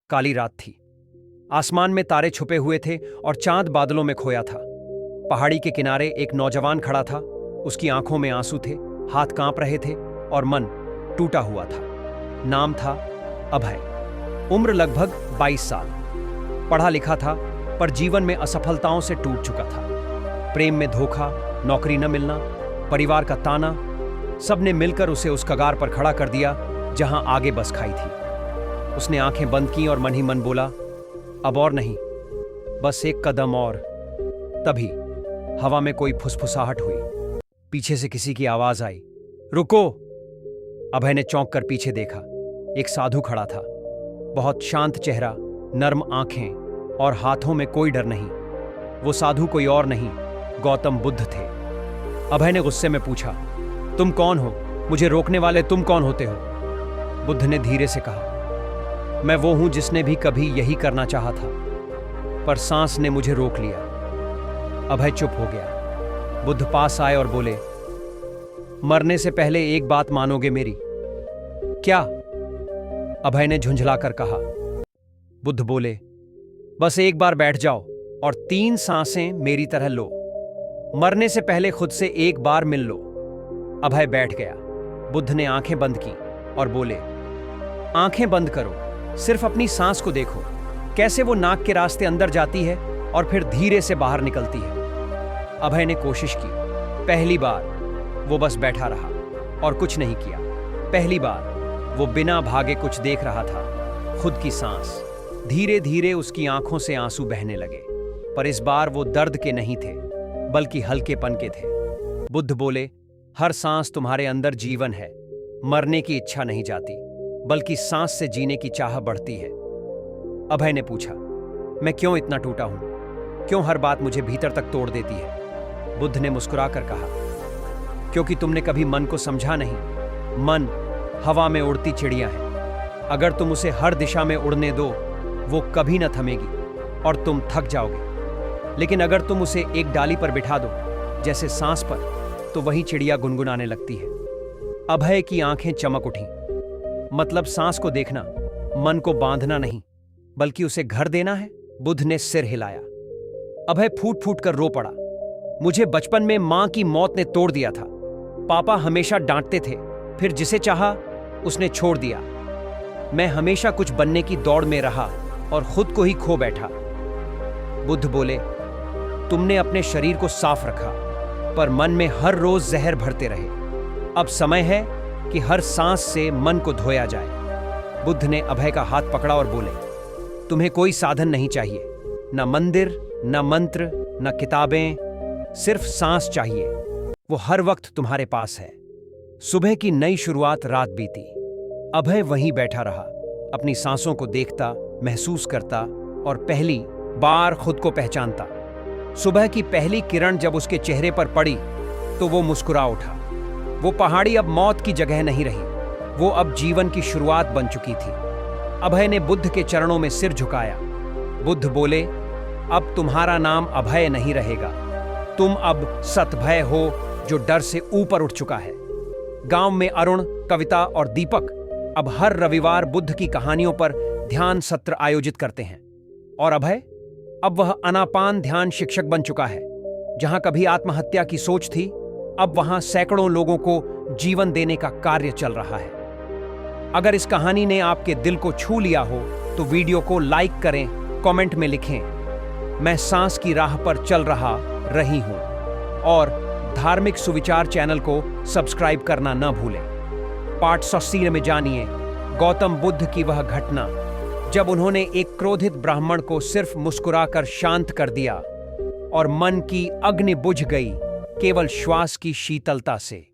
काली रात थी। आसमान में तारे छुपे हुए थे और चांद बादलों में खोया था। पहाड़ी के किनारे एक नौजवान खड़ा था। उसकी आंखों में आंसू थे, हाथ कांप रहे थे और मन टूटा हुआ था। नाम था अभय। उम्र लगभग 22 साल। पढ़ा लिखा था, पर जीवन में असफलताओं से टूट चुका था। प्रेम में धोखा, नौकरी न मिलना, परिवार का ताना, सबने मिलकर उसे उस कगार पर खड़ा कर दिया जहां आगे बस खाई थी। उसने आंखें बंद की और मन ही मन बोला, अब और नहीं, बस एक कदम और। तभी हवा में कोई फुसफुसाहट हुई। पीछे से किसी की आवाज आई, रुको। अभय ने चौंक कर पीछे देखा। एक साधु खड़ा था। बहुत शांत चेहरा, नर्म आंखें और हाथों में कोई डर नहीं। वो साधु कोई और नहीं, गौतम बुद्ध थे। अभय ने गुस्से में पूछा, तुम कौन हो? मुझे रोकने वाले तुम कौन होते हो? बुद्ध ने धीरे से कहा, मैं वो हूं जिसने भी कभी यही करना चाहा था, पर सांस ने मुझे रोक लिया। अभय चुप हो गया। बुद्ध पास आए और बोले, मरने से पहले एक बात मानोगे मेरी? क्या? अभय ने झुंझलाकर कहा। बुद्ध बोले, बस एक बार बैठ जाओ और 3 सांसें मेरी तरह लो। मरने से पहले खुद से एक बार मिल लो। अभय बैठ गया। बुद्ध ने आंखें बंद की और बोले, आंखें बंद करो, सिर्फ अपनी सांस को देखो, कैसे वो नाक के रास्ते अंदर जाती है और फिर धीरे से बाहर निकलती है। अभय ने कोशिश की। पहली बार वो बस बैठा रहा और कुछ नहीं किया। पहली बार वो बिना भागे कुछ देख रहा था, खुद की सांस। धीरे धीरे उसकी आंखों से आंसू बहने लगे, पर इस बार वो दर्द के नहीं थे, बल्कि हल्केपन के थे। बुद्ध बोले, हर सांस तुम्हारे अंदर जीवन है। मरने की इच्छा नहीं जाती, बल्कि सांस से जीने की चाह बढ़ती है। अभय ने पूछा, मैं क्यों इतना टूटा हूं? क्यों हर बात मुझे भीतर तक तोड़ देती है? बुद्ध ने मुस्कुराकर कहा, क्योंकि तुमने कभी मन को समझा नहीं। मन हवा में उड़ती चिड़िया है। अगर तुम उसे हर दिशा में उड़ने दो, वो कभी न थमेगी और तुम थक जाओगे। लेकिन अगर तुम उसे एक डाली पर बिठा दो, जैसे सांस पर, तो वही चिड़िया गुनगुनाने लगती है। अभय की आंखें चमक उठीं। मतलब सांस को देखना, मन को बांधना नहीं, बल्कि उसे घर देना है। बुद्ध ने सिर हिलाया। अभय फूट फूट कर रो पड़ा। मुझे बचपन में मां की मौत ने तोड़ दिया था। पापा हमेशा डांटते थे, फिर जिसे चाहा उसने छोड़ दिया। मैं हमेशा कुछ बनने की दौड़ में रहा और खुद को ही खो बैठा। बुद्ध बोले, तुमने अपने शरीर को साफ रखा, पर मन में हर रोज जहर भरते रहे। अब समय है कि हर सांस से मन को धोया जाए। बुद्ध ने अभय का हाथ पकड़ा और बोले, तुम्हें कोई साधन नहीं चाहिए, न मंदिर, न मंत्र, न किताबें, सिर्फ सांस चाहिए। वो हर वक्त तुम्हारे पास है। सुबह की नई शुरुआत रात बीती। अभय वहीं बैठा रहा, अपनी सांसों को देखता, महसूस करता और पहली बार खुद को पहचानता। सुबह की पहली किरण जब उसके चेहरे पर पड़ी तो वो मुस्कुरा उठा। वो पहाड़ी अब मौत की जगह नहीं रही, वो अब जीवन की शुरुआत बन चुकी थी। अभय ने बुद्ध के चरणों में सिर झुकाया। बुद्ध बोले, अब तुम्हारा नाम अभय नहीं रहेगा, तुम अब सतभय हो, जो डर से ऊपर उठ चुका है। गांव में अरुण, कविता और दीपक अब हर रविवार बुद्ध की कहानियों पर ध्यान सत्र आयोजित करते हैं। और अभय, अब वह अनापान ध्यान शिक्षक बन चुका है। जहां कभी आत्महत्या की सोच थी, अब वहां सैकड़ों लोगों को जीवन देने का कार्य चल रहा है। अगर इस कहानी ने आपके दिल को छू लिया हो तो वीडियो को लाइक करें, कमेंट में लिखें, मैं सांस की राह पर चल रही हूं। और धार्मिक सुविचार चैनल को सब्सक्राइब करना न भूलें। पार्ट 80 में जानिए गौतम बुद्ध की वह घटना जब उन्होंने एक क्रोधित ब्राह्मण को सिर्फ मुस्कुराकर शांत कर दिया और मन की अग्नि बुझ गई केवल श्वास की शीतलता से।